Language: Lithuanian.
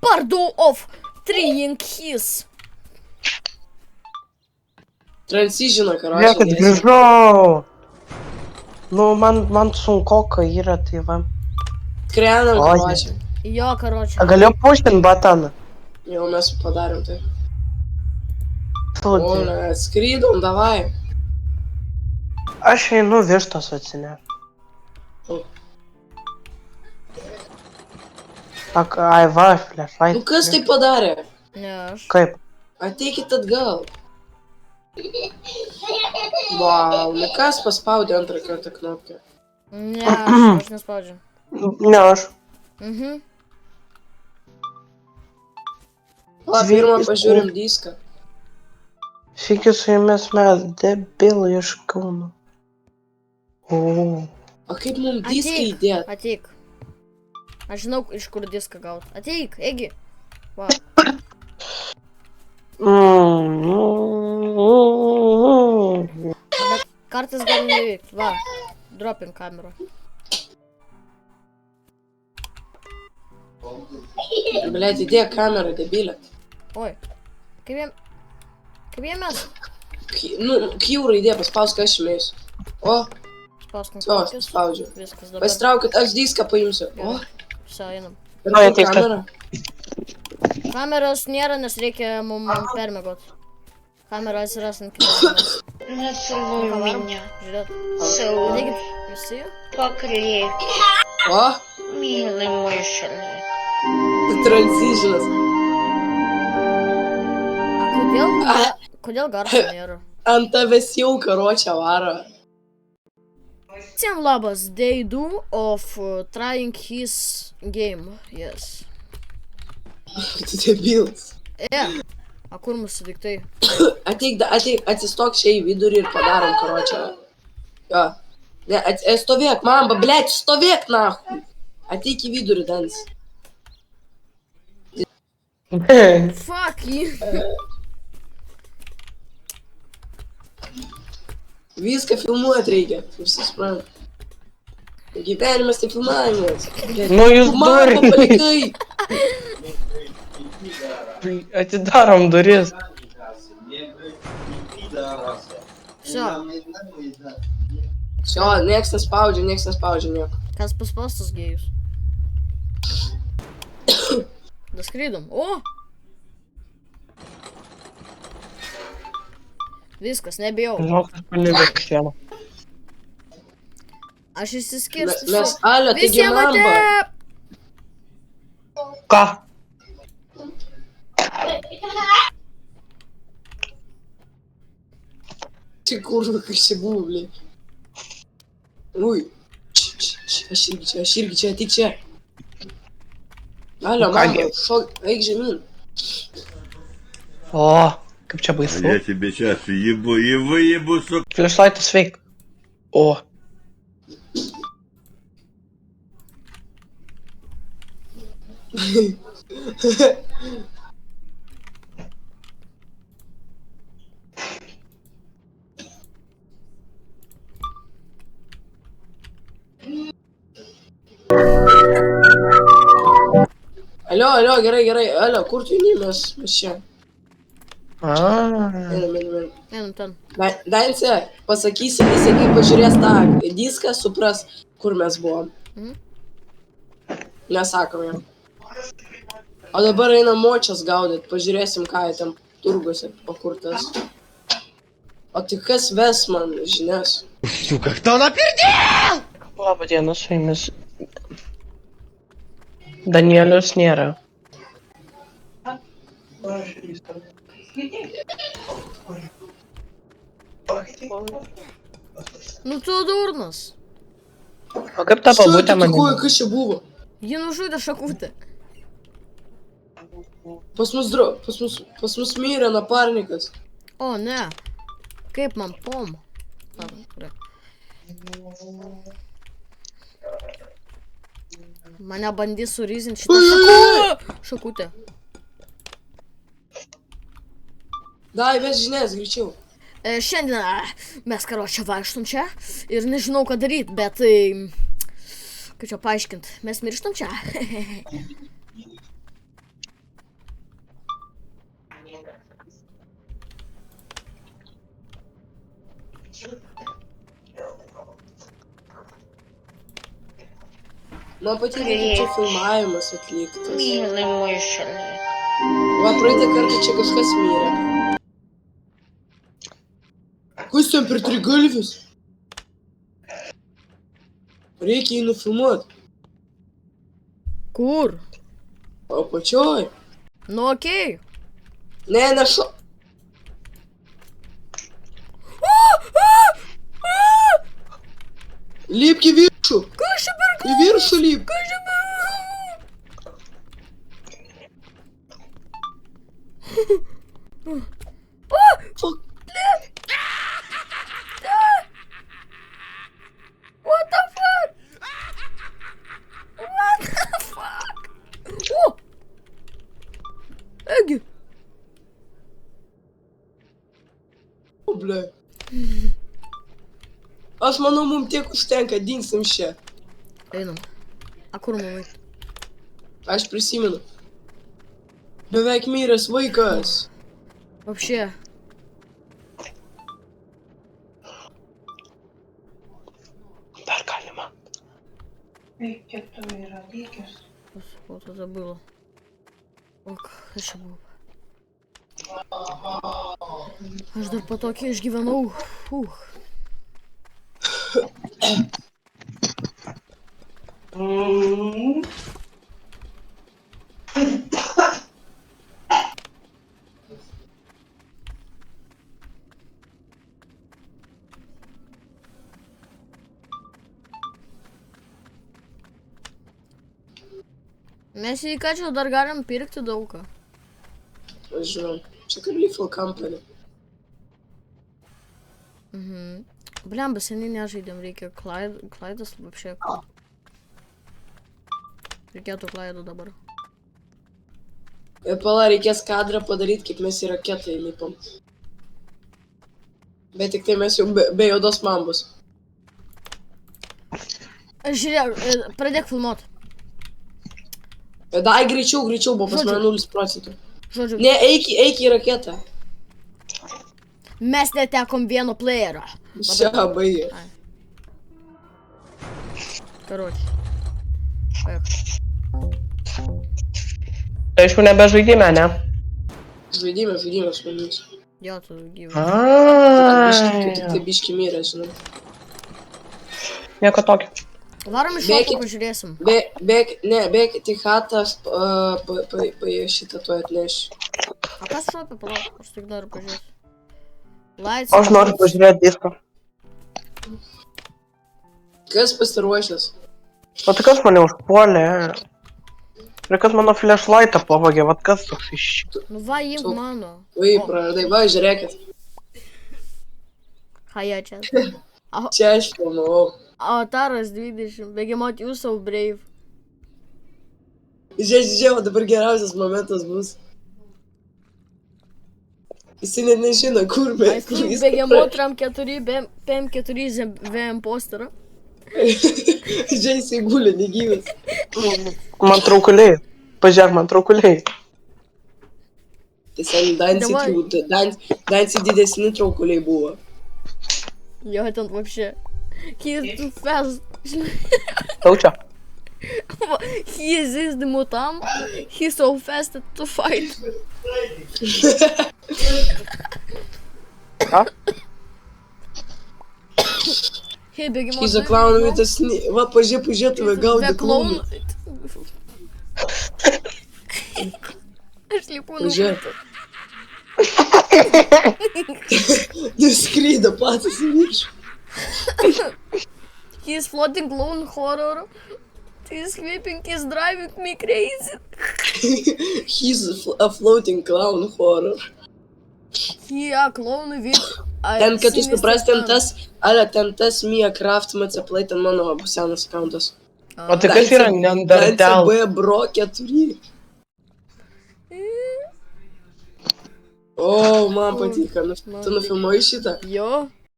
Bardo of Trying His. Transitioną, karočią. Žiūrėkit, grįžau. Nu, man sunkoka yra, tai va. Krenam, karočią. Jo, karočią. Galiu puštin bataną. Jau mes padarėm tai. Sūdį. O, skrydom, davai. Aš einu vištos atsinę. Ai, va, flešai. Nu kas tai padarė? Ne, aš. Kaip? Ateikit atgal. Vau, nu kas paspaudė antrą kartą knopkę? Ne, aš nespaudžiu. Ne, aš. O, pirmą pažiūrim diską. Sveiki su jumis mes, debilai iš Kauno. O. O kaip mums diską įdėt? Ateik. Aš žinau, iš kur diską gaut. Ateik, egi. Va. Bet kartais gali nevykt. Va. Dropim kamerą. Blet, įdėk kamerą, debilė. Oi. Kaip jie mes? Nu, Q raidė, paspausk aš šimėjus. O, Spauskim o, kokius. spaudžiu. Viskas dabar. Pasitraukit, aš diską paimsiu. O, Visi einam. ir Ai, kur ateik, kamera? Kameros nėra, nes reikia mum permiegot. Kamera atsiras ant kitos. Нацелуй меня, Žiūrėt. целуй, Ateikit visi. покрепче, O, милый мой шалик. transitionas. Kodėl garso nėra? Ant tavęs jau karočią varo. Всем labas, day 2 of Trying His game, yes. Tu debilas. A kur mūsų daiktai? Ateik, atsistok čia į vidurį ir padarom karočią. Jo. Ne, stovėk, mamba, blet, stovėk, nahu. Ateik į vidurį, dans. Fuck you. Viską filmuot reikia, visi supranta. Gyvenimas tai filmavimas. Nu, jūs Mamba, durniai. palikai. Atidarom duris. Все, Šio, nieks nespaudžia nieko. kas paspaustas gėjus? Daskrydom. O! Viskas, nebijau. Žinok, aš palibėk šiandien. Aš išsiskirstu Mes, alio, taigi Visiem mamba. Ką? Tai kurva, kas čia buvo, blė. Ui. Aš irgi čia, ateik čia. Alio, mamba, šok, eik žemyn. O, kaip čia baisu. Я тебе сейчас ебу, сука. Flashlightas veik. O. Alio, gerai, alio, kur tu eini, mes čia. Einam. Einam ten. Dainse, pasakysi, jisai kai pažiūrės tą diską, supras, kur mes buvom. Nesakom jam. O dabar einam močias gaudyt, pažiūrėsim, ką jie ten turguose pakurtas. O tai kas ves man žinias? Сука, кто напердел? Labą dieną su jumis. Danielius nėra. Nu tu durnas. O kaip ta pabūtė man? Kas čia buvo? Ji nužudė šakutę. Pas mus mirė naparnikas. O, ne. Kaip man pom? Mane bandys suryzinti šitą šakutę. Dai, ves žinias, greičiau. Šiandien mes karočią vaikštom čia ir nežinau ką daryt, bet kaip čia paaiškint, mes mirštam čia. Man patinka, kaip čia filmavimas atliktas. Милый мой шалик. Va, praeitą kartą čia kažkas mirė. Kas ten per trigalvis? Reikia jį nufilmuot. Kur? O pačioj? Nu, okei. Ne, nešu. Lipk į viršų. Kas čia per... Į viršų lipk. Kas čia per... Fuck. What the fuck? What the fuck? O! Egi. O, ble. Aš manau, mums tiek užtenka, dingsim čia. Einam. A kur mamai? Aš prisimenu. Beveik miręs vaikas. Вообще. Dar galima. Вот это было. Ок, aš čia buvau. Aš dar po tokį išgyvenau. Mes į kačią dar galim pirkti daugą. Aš žinau. Čia kaip Lethal Company. Blemba, seniai nežaidėm, reikia klaidas вообще. Reikėtų klaidų dabar. Ir pala, reikės kadrą padaryti, kaip mes į raketą įlipom. Bet tik tai mes jau be juodos mambos. Žiūrėk, pradėk filmuot. Dai greičiau, buvo pas mane 0 procentų. Žodžiu, Ne, eik į raketą. mes netekom vieno playerio. Čia, baigė. Karoči. Paėk. Tai aišku nebežaidime, ne? Žaidimas su mumis. Jo, tu gyvai. Tik tai biški mirė, žinai. Nieko tokio. Varom iš šoką, pažiūrėsim. Bėk, tik hatas šitą tuoj atneši. A kas šopė, palauk, aš tik noriu pažiūrėti. Lights. Aš noriu pažiūrėti diską. Kas pasiruošęs? O tai kas mane užpuolė? Ir kas mano flashlightą pavogė, vat kas toks iš... Nu va, imk mano. Ui, praradai, va, žiūrėkit. Ką jie čia? Čia aš filmavau. Avataras 20, Begemot, you so brave. Žiūrėjau, dabar geriausias momentas bus. Jisai net nežino, kur I think Begemot RAM 4, PM4 VM posterą. Žiūrėjau, jisai gulė, negyvas. Man traukuliai. Pažiūrėk, man traukuliai. Tai sen Dansi didesni traukuliai buvo. Jo, ten вообще. He is too fast. Taučia. He is the mutam. He's so fast to fight. Ką? Hey, Begemot. He's a clown with a sneak. Va, pažiūrė, tave gaudė klounų. klounų. Aš lipu Pažiūrėk. Nuskrydo patys į viršų. He is floating clown horror. He is whipping, he is driving me crazy. He's a floating clown horror. He a clown with... Ten, kad tu supras, ten tas Mia Craft MCP, ten mano senas accountas. O tai kas yra Neandertal? B Bro 4. O, man patinka. Tu nufilmuoji šitą? Jo.